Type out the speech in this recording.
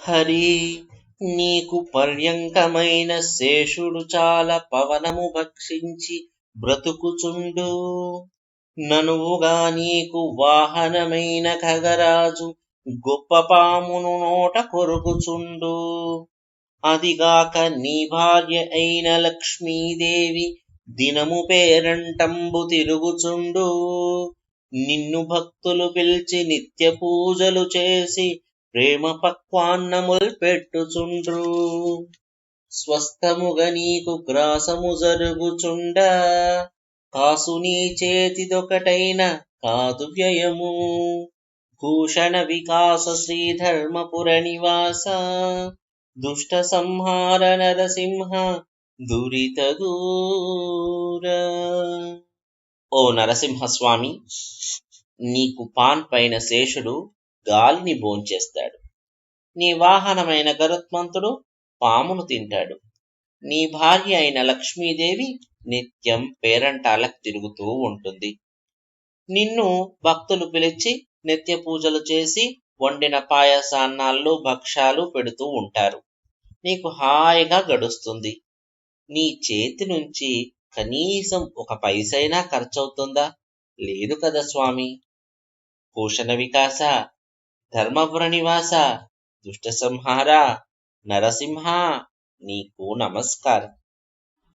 హరి నీకు పర్యంకమైన శేషుడు చాలా పవనము భక్షించి బ్రతుకుచుండు. ననువుగా నీకు వాహనమైన ఖగరాజు గొప్ప పామును నోట కొరుకుచుండు. అదిగాక నీ భార్య అయిన లక్ష్మీదేవి దినము పేరంటంబు తిరుగుచుండు. నిన్ను భక్తులు పిలిచి నిత్య పూజలు చేసి ప్రేమ పక్వాన్నముల్ పెట్టుచుండ్రు. స్వస్థముగ నీకు గ్రాసము జరుగుచుండ, కాసు నీ చేతిదొకటైన కాదు వ్యయము. భూషణ వికాస శ్రీధర్మపుర నివాస, దుష్ట సంహార నరసింహ దురిత దూర. ఓ నరసింహస్వామి, నీకు పాన్ పైన శేషుడు గాలిని భోంచేస్తాడు. నీ వాహనమైన గరుత్మంతుడు పామును తింటాడు. నీ భార్య అయిన లక్ష్మీదేవి నిత్యం పేరంటాలకు తిరుగుతూ ఉంటుంది. నిన్ను భక్తులు పిలిచి నిత్య పూజలు చేసి వండిన పాయసాన్నాళ్ళు భక్ష్యాలు పెడుతూ ఉంటారు. నీకు హాయిగా గడుస్తుంది. నీ చేతి నుంచి కనీసం ఒక పైసైనా ఖర్చవుతుందా? లేదు కదా స్వామి. భూషణ వికాస, ధర్మపుర నివాస, దుష్ట సంహార నరసింహ, నీకు నమస్కారం.